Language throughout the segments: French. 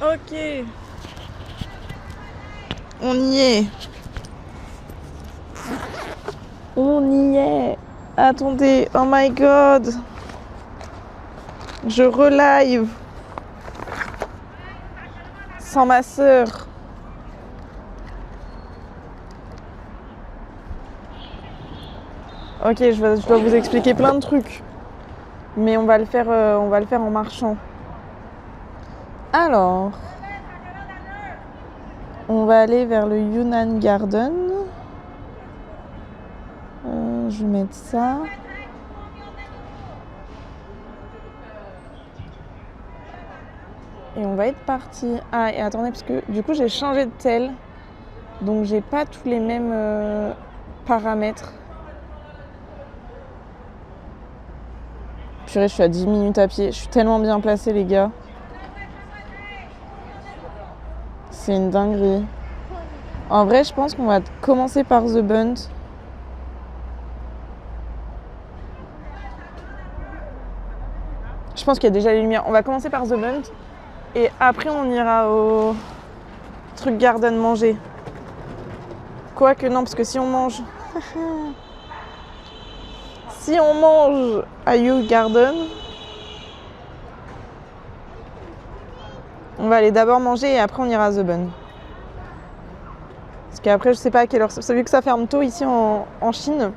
Ok. On y est. On y est. Attendez, oh my god. Je relive. Sans ma sœur. Ok, je dois vous expliquer plein de trucs. Mais on va le faire en marchant. Alors, on va aller vers le Yunnan Garden. Je vais mettre ça. Et on va être parti. Ah, et attendez, parce que du coup, j'ai changé de tel. Donc, j'ai pas tous les mêmes paramètres. Purée, je suis à 10 minutes à pied. Je suis tellement bien placée, les gars. C'est une dinguerie. En vrai, je pense qu'on va commencer par The Bund. Je pense qu'il y a déjà les lumières. On va commencer par The Bund. Et après, on ira au truc garden manger. Quoique non, parce que si on mange... si on mange à You Garden, on va aller d'abord manger et après on ira à The Bund. Parce qu'après, je sais pas à quelle heure... Vu que ça ferme tôt ici en Chine,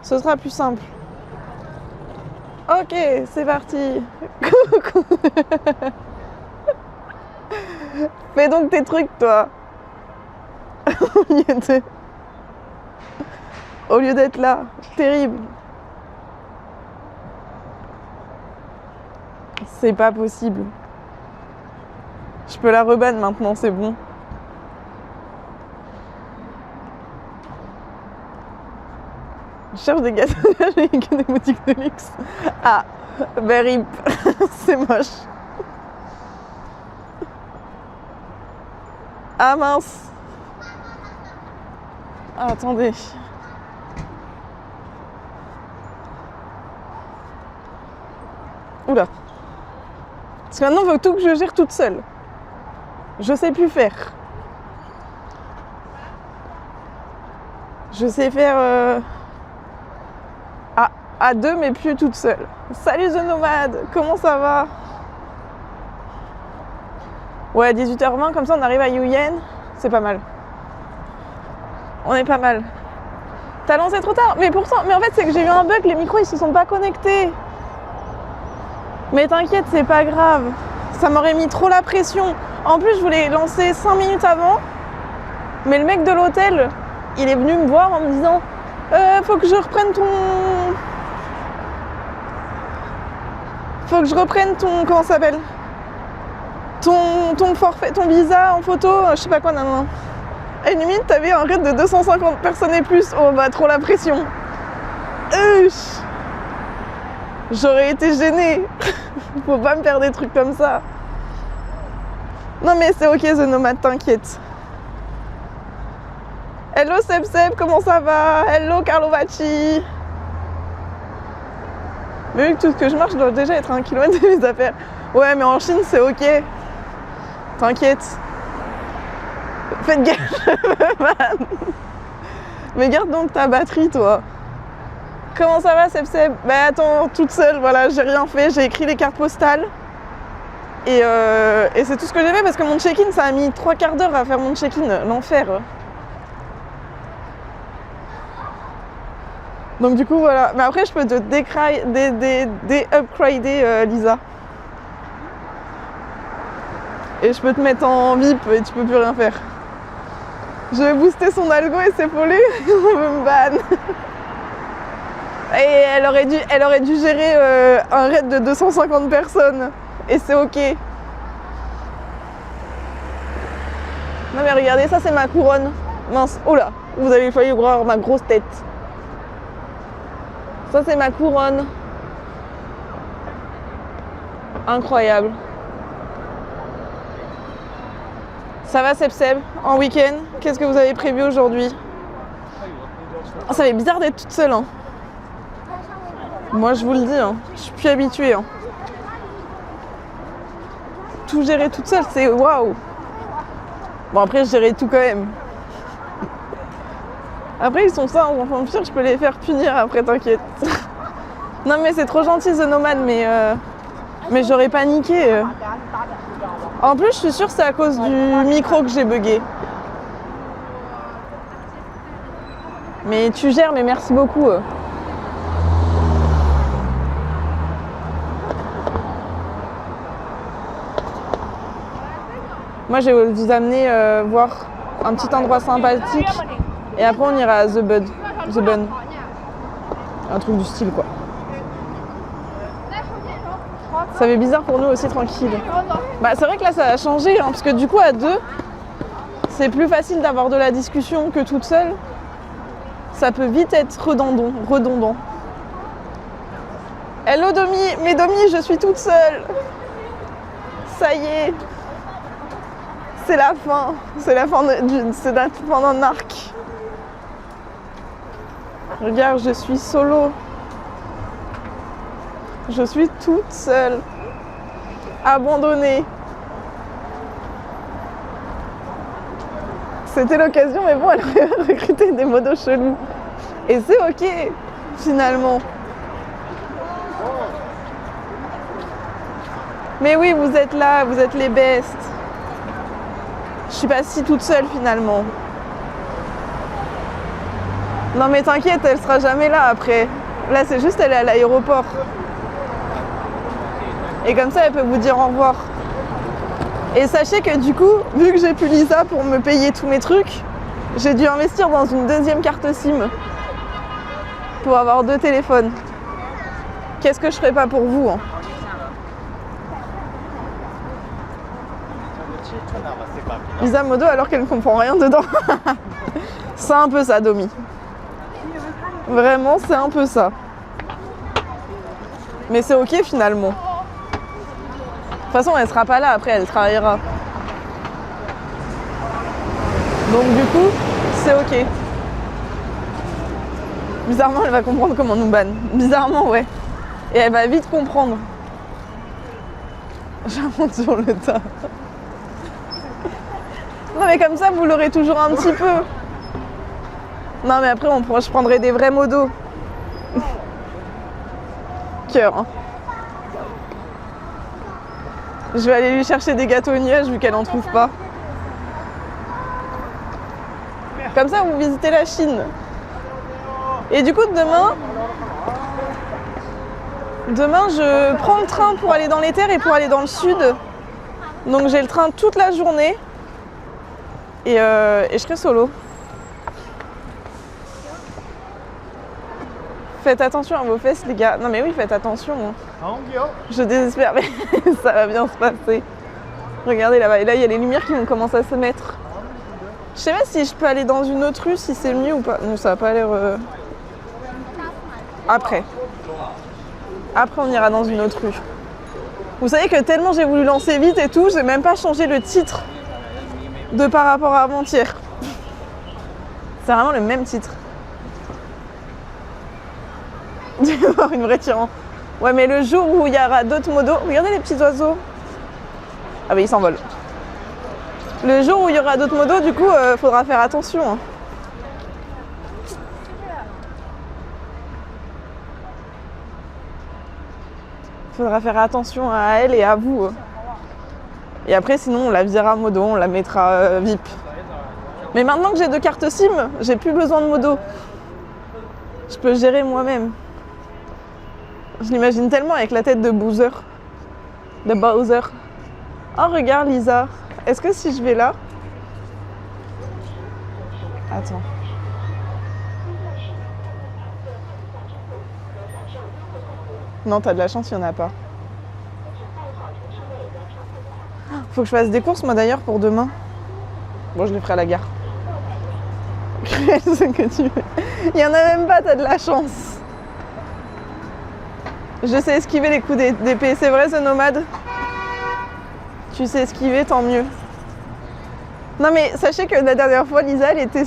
ce sera plus simple. Ok, c'est parti. Coucou. Fais donc tes trucs, toi. Au lieu d'être là. Terrible. C'est pas possible. Je peux la reban maintenant, c'est bon. Je cherche des gâteaux, j'ai que des boutiques de luxe. Ah, ben rip, c'est moche. Ah mince. Ah, attendez. Oula. Parce que maintenant, il faut tout que je gère toute seule. Je sais plus faire. Je sais faire à deux, mais plus toute seule. Salut The Nomade, comment ça va? Ouais, 18h20, comme ça on arrive à Yuyen. C'est pas mal. On est pas mal. T'as lancé trop tard? Mais pourtant, mais en fait, c'est que j'ai eu un bug, les micros ils se sont pas connectés. Mais t'inquiète, c'est pas grave. Ça m'aurait mis trop la pression. En plus, je voulais lancer 5 minutes avant. Mais le mec de l'hôtel, il est venu me voir en me disant faut que je reprenne ton... Faut que je reprenne ton... Comment ça s'appelle? Ton forfait, ton visa en photo, je sais pas quoi, non. À une minute, t'avais un raid de 250 personnes et plus. Oh bah, trop la pression. J'aurais été gênée. Faut pas me faire des trucs comme ça. Non mais c'est ok The Nomade, t'inquiète. Hello Seb, comment ça va? Hello Carlovacci. Mais vu que tout ce que je marche doit déjà être à 1 km de mes affaires. Ouais mais en Chine c'est ok. T'inquiète. Faites gaffe, man. Mais garde donc ta batterie toi. Comment ça va Seb? Bah attends, toute seule, voilà, j'ai rien fait, j'ai écrit les cartes postales. Et c'est tout ce que j'ai fait parce que mon check-in, ça a mis 3 quarts d'heure à faire mon check-in, l'enfer. Donc du coup voilà, mais après je peux te upgrader Lisa. Et je peux te mettre en VIP et tu peux plus rien faire. Je vais booster son algo et c'est pollu, on veut me ban. Et elle aurait dû gérer un raid de 250 personnes. Et c'est ok. Non mais regardez, ça c'est ma couronne. Mince, oh là, vous avez failli voir ma grosse tête. Ça c'est ma couronne. Incroyable. Ça va Seb, en week-end? Qu'est-ce que vous avez prévu aujourd'hui? Oh, ça fait bizarre d'être toute seule. Hein. Moi je vous le dis, hein. Je suis plus habituée. Hein. tout gérer toute seule, c'est waouh. Bon après je gérais tout quand même. Après ils sont ça, enfin pire je peux les faire punir après, t'inquiète. Non mais c'est trop gentil The Nomad, mais j'aurais paniqué. En plus je suis sûre que c'est à cause du micro que j'ai bugué. Mais tu gères, mais merci beaucoup. Moi, je vais vous amener voir un petit endroit sympathique et après on ira à The Bun. Un truc du style, quoi. Ça fait bizarre pour nous aussi, tranquille. Bah, c'est vrai que là, ça a changé, hein, parce que du coup, à deux, c'est plus facile d'avoir de la discussion que toute seule. Ça peut vite être redondant. Hello Domi, mais Domi, je suis toute seule. Ça y est. C'est la fin. C'est la fin d'un arc. Regarde, je suis solo. Je suis toute seule. Abandonnée. C'était l'occasion, mais bon, elle aurait recruté des modos chelous. Et c'est ok, finalement. Mais oui, vous êtes là, vous êtes les bestes. Je suis pas si toute seule, finalement. Non mais t'inquiète, elle sera jamais là après. Là, c'est juste, elle est à l'aéroport. Et comme ça, elle peut vous dire au revoir. Et sachez que du coup, vu que j'ai plus Lisa pour me payer tous mes trucs, j'ai dû investir dans une deuxième carte SIM pour avoir 2 téléphones. Qu'est-ce que je ferais pas pour vous, hein? Lisa modo alors qu'elle ne comprend rien dedans. C'est un peu ça, Domi. Vraiment, c'est un peu ça. Mais c'est ok finalement. De toute façon, elle sera pas là après, elle travaillera. Donc du coup, c'est ok. Bizarrement, elle va comprendre comment nous banne. Bizarrement, ouais. Et elle va vite comprendre. J'invente sur le tas. Non mais comme ça, vous l'aurez toujours un petit peu. Non mais après, je prendrai des vrais modos. Cœur, hein. Je vais aller lui chercher des gâteaux aux nuages vu qu'elle en trouve pas. Comme ça, vous visitez la Chine. Et du coup, demain, je prends le train pour aller dans les terres et pour aller dans le sud. Donc j'ai le train toute la journée. Et je serai solo. Faites attention à vos fesses, les gars. Non mais oui, faites attention. Je désespère, mais ça va bien se passer. Regardez là-bas. Et là, il y a les lumières qui vont commencer à se mettre. Je sais pas si je peux aller dans une autre rue, si c'est mieux ou pas. Non, ça va pas l'air... Après, on ira dans une autre rue. Vous savez que tellement j'ai voulu lancer vite et tout, j'ai même pas changé le titre de par rapport à avant-hier. C'est vraiment le même titre. Tu vas voir une vraie tyran. Ouais, mais le jour où il y aura d'autres modos... Regardez les petits oiseaux. Ah bah ils s'envolent. Le jour où il y aura d'autres modos, du coup, faudra faire attention. Hein. Faudra faire attention à elle et à vous. Et après, sinon, on la virera modo, on la mettra VIP. Mais maintenant que j'ai 2 cartes SIM, j'ai plus besoin de modo. Je peux gérer moi-même. Je l'imagine tellement avec la tête de Bowser. De Bowser. Oh, regarde Lisa. Est-ce que si je vais là... Attends. Non, t'as de la chance, il n'y en a pas. Faut que je fasse des courses, moi d'ailleurs, pour demain. Bon, je les ferai à la gare. Ce que tu veux. Il n'y en a même pas, t'as de la chance. Je sais esquiver les coups d'épée. C'est vrai, The Nomad? Tu sais esquiver, tant mieux. Non mais sachez que la dernière fois, Lisa, elle était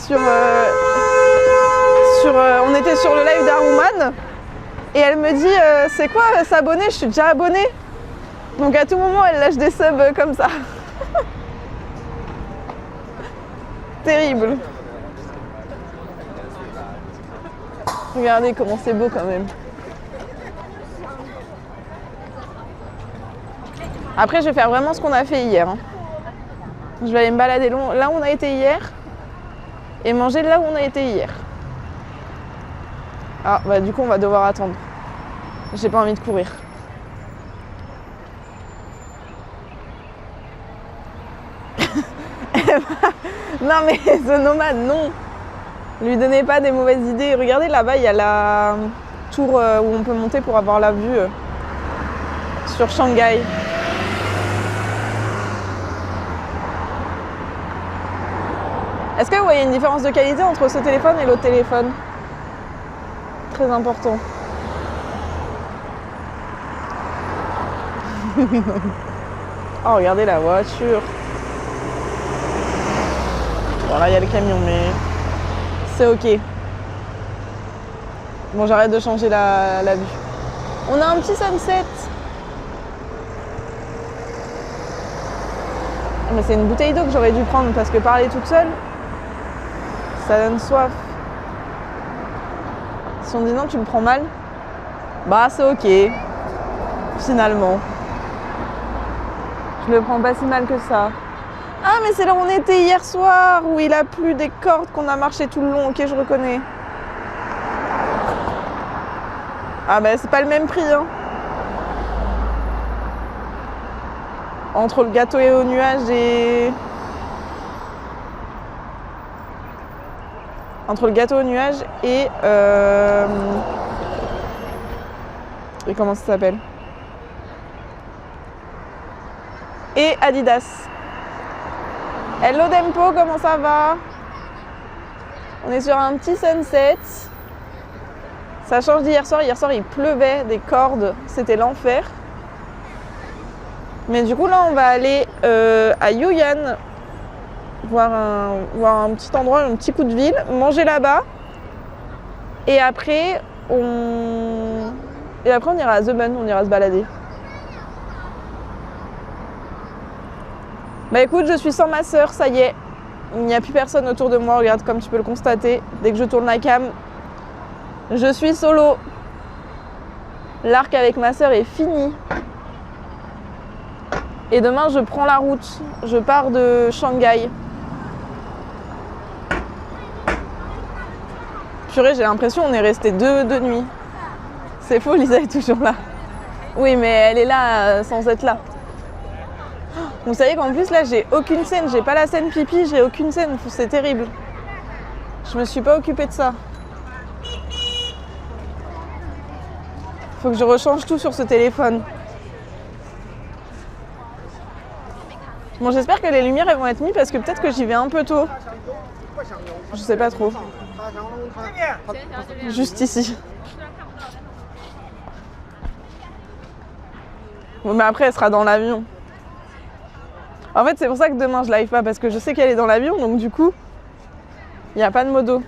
on était sur le live d'Aruman. Et elle me dit, c'est quoi s'abonner? Je suis déjà abonnée. Donc à tout moment, elle lâche des subs comme ça. Terrible. Regardez comment c'est beau quand même. Après, je vais faire vraiment ce qu'on a fait hier. Hein. Je vais aller me balader là où on a été hier et manger là où on a été hier. Ah, bah du coup, on va devoir attendre. J'ai pas envie de courir. Non mais ce nomade, non. Lui donnez pas des mauvaises idées. Regardez là-bas, il y a la tour où on peut monter pour avoir la vue sur Shanghai. Est-ce que vous voyez une différence de qualité entre ce téléphone et l'autre téléphone? Très important. Oh, regardez la voiture. Bon, là, il y a le camion, mais c'est ok. Bon, j'arrête de changer la vue. On a un petit sunset. Mais c'est une bouteille d'eau que j'aurais dû prendre parce que parler toute seule, ça donne soif. Si on dit non, tu le prends mal, bah c'est ok. Finalement. Je le prends pas si mal que ça. Ah mais c'est là où on était hier soir, où il a plu des cordes qu'on a marché tout le long. Ok, je reconnais. Ah bah c'est pas le même prix hein. Entre le gâteau et au nuage et... Entre le gâteau au nuage et... Et comment ça s'appelle? Et Adidas. Hello Dempo, comment ça va? On est sur un petit sunset. Ça change d'hier soir. Hier soir, il pleuvait des cordes. C'était l'enfer. Mais du coup, là, on va aller à Yuyan. Voir un petit endroit, un petit coup de ville. Manger là-bas. Et après, on ira à The Bund. On ira se balader. Bah écoute, je suis sans ma sœur, ça y est. Il n'y a plus personne autour de moi, regarde comme tu peux le constater. Dès que je tourne la cam, je suis solo. L'arc avec ma sœur est fini. Et demain, je prends la route. Je pars de Shanghai. Purée, j'ai l'impression qu'on est resté deux nuits. C'est faux, Lisa est toujours là. Oui, mais elle est là sans être là. Vous savez qu'en plus là j'ai aucune scène, j'ai pas la scène pipi, j'ai aucune scène, c'est terrible. Je me suis pas occupée de ça. Faut que je rechange tout sur ce téléphone. Bon, j'espère que les lumières elles vont être mises parce que peut-être que j'y vais un peu tôt. Je sais pas trop. Juste ici. Bon, mais après elle sera dans l'avion. En fait, c'est pour ça que demain, je live pas, parce que je sais qu'elle est dans l'avion, donc du coup, il n'y a pas de modo.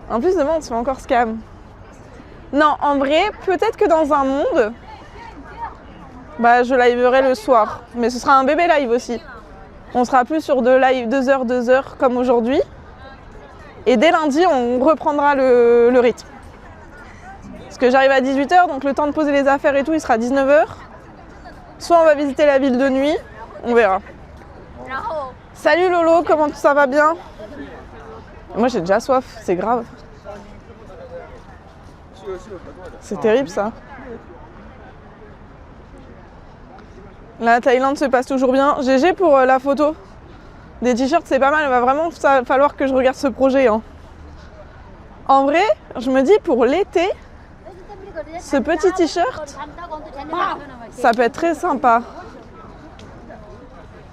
En plus, demain, on se fait encore scam. Non, en vrai, peut-être que dans un monde, bah, je liverai le soir. Mais ce sera un bébé live aussi. On sera plus sur 2 heures comme aujourd'hui. Et dès lundi, on reprendra le rythme. Parce que j'arrive à 18h, donc le temps de poser les affaires et tout, il sera 19h. Soit on va visiter la ville de nuit, on verra. Salut Lolo, comment ça va bien? Moi j'ai déjà soif, c'est grave. C'est terrible ça. La Thaïlande se passe toujours bien. GG pour la photo. Des t-shirts c'est pas mal, il va vraiment falloir que je regarde ce projet. Hein. En vrai, je me dis pour l'été, ce petit t-shirt, ça peut être très sympa.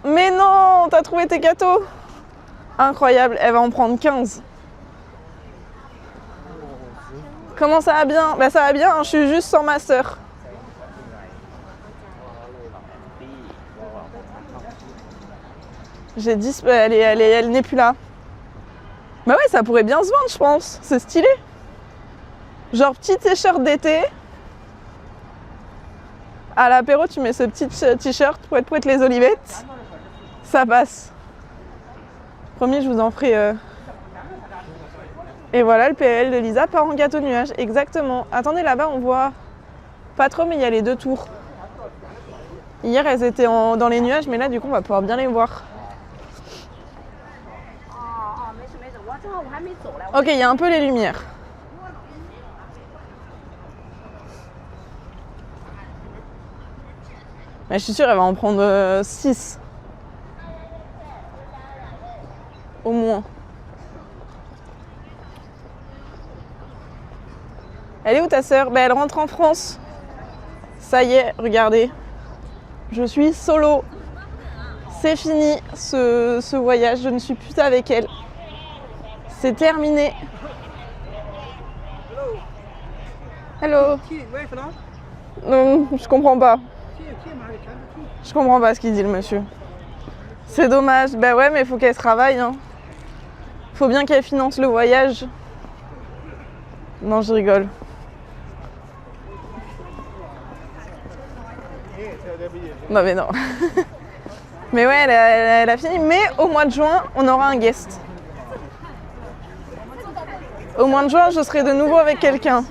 Mais non, t'as trouvé tes gâteaux? Incroyable, elle va en prendre 15. Comment ça va bien? Bah ça va bien, hein, je suis juste sans ma sœur. J'ai dit, elle n'est plus là. Bah ouais, ça pourrait bien se vendre, je pense. C'est stylé. Genre petit t-shirt d'été. À l'apéro, tu mets ce petit t-shirt, pouette les olivettes. Ça passe. Promis, je vous en ferai. Et voilà, le PL de Lisa part en gâteau de nuage. Exactement. Attendez, là-bas, on voit pas trop, mais il y a les 2 tours. Hier, elles étaient dans les nuages, mais là, du coup, on va pouvoir bien les voir. Ok, il y a un peu les lumières. Mais je suis sûre, elle va en prendre 6. Au moins. Elle est où ta sœur? Elle rentre en France. Ça y est, regardez. Je suis solo. C'est fini ce voyage. Je ne suis plus avec elle. C'est terminé. Hello. Non, je comprends pas. Je comprends pas ce qu'il dit le monsieur. C'est dommage. Bah ouais, mais il faut qu'elle travaille. Hein. Faut bien qu'elle finance le voyage. Non, je rigole. Non mais non. Mais ouais, elle a fini. Mais au mois de juin, on aura un guest. Au mois de juin, je serai de nouveau avec quelqu'un.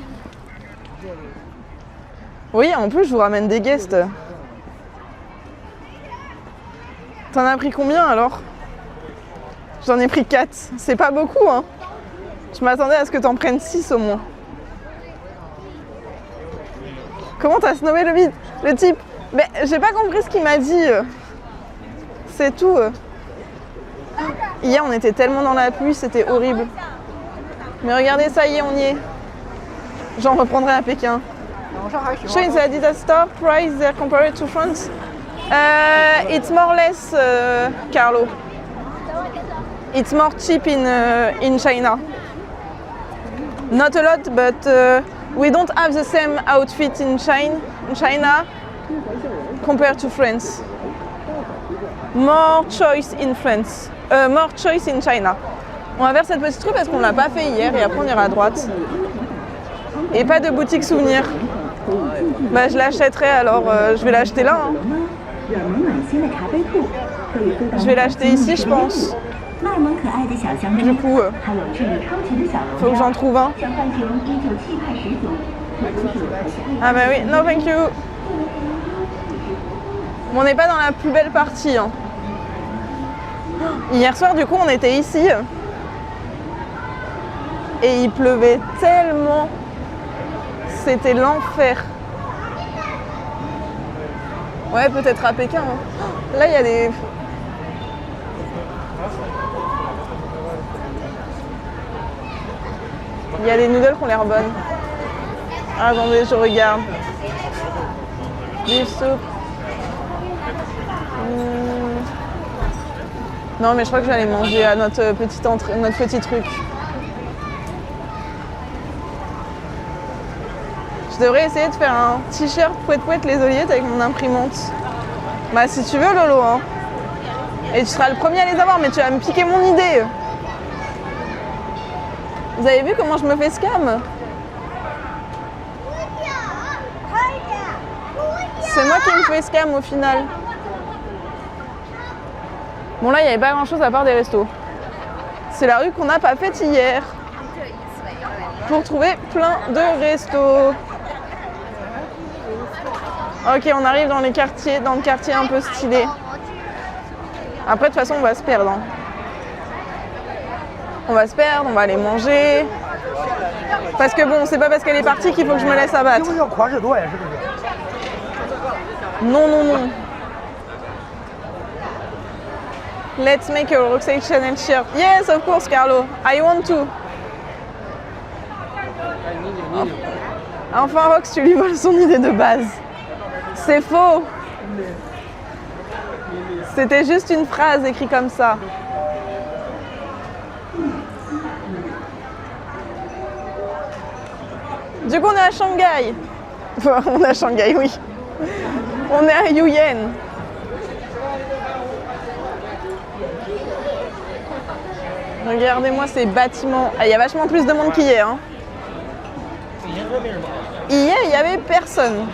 Oui, en plus, je vous ramène des guests. T'en as pris combien alors? J'en ai pris 4. C'est pas beaucoup, hein. Je m'attendais à ce que t'en prennes 6 au moins. Comment t'as snobé le type? Mais j'ai pas compris ce qu'il m'a dit. C'est tout. Hier, on était tellement dans la pluie, c'était horrible. Mais regardez, ça y est, on y est. J'en reprendrai à Pékin. Show the Adidas store price there compared to France. It's more or less, Carlo. It's more cheap in China. Not a lot, but we don't have the same outfit in China compared to France. More choice in France. More choice in China. On va vers cette petite rue parce qu'on l'a pas fait hier et après on ira à droite. Et pas de boutique souvenir. Bah je l'achèterai alors, je vais l'acheter là. Hein. Je vais l'acheter ici je pense. Du coup, faut que j'en trouve un. Ah bah oui, no thank you. Bon, on n'est pas dans la plus belle partie. Hein. Hier soir du coup on était ici. Et il pleuvait tellement. C'était l'enfer. Ouais, peut-être à Pékin. Hein. Là, il y a des... Il y a des noodles qui ont l'air bonnes. Ah, attendez, je regarde. Beef soup. Non, mais je crois que j'allais manger à notre petite entrée, notre petit truc. Je devrais essayer de faire un t-shirt pouette les oliettes avec mon imprimante. Bah si tu veux Lolo, hein. Et tu seras le premier à les avoir, mais tu vas me piquer mon idée. Vous avez vu comment je me fais scam? C'est moi qui me fais scam au final. Bon là il n'y avait pas grand chose à part des restos. C'est la rue qu'on n'a pas faite hier. Pour trouver plein de restos. Ok, on arrive dans le quartier un peu stylé. Après, de toute façon, on va se perdre. Hein. On va se perdre, on va aller manger. Parce que bon, c'est pas parce qu'elle est partie qu'il faut que je me laisse abattre. Non, non, non. Let's make a Roxy Chanel shirt. Yes, of course, Carlo. I want to. Enfin, Rox, tu lui voles son idée de base. C'est faux. C'était juste une phrase écrite comme ça. Du coup, on est à Shanghai. On est à Shanghai, oui. On est à Yuyen. Regardez-moi ces bâtiments. Ah, il y a vachement plus de monde qu'hier. Hein. Hier, il n'y avait personne.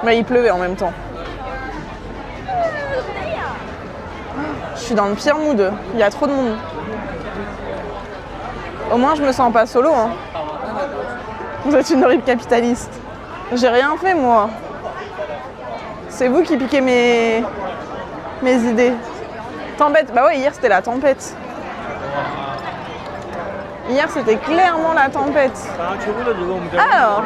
Mais il pleuvait en même temps. Je suis dans le pire mood. Il y a trop de monde. Au moins, je me sens pas solo. Hein. Vous êtes une horrible capitaliste. J'ai rien fait, moi. C'est vous qui piquez mes idées. Tempête. Bah ouais, hier, c'était la tempête. Hier, c'était clairement la tempête. Alors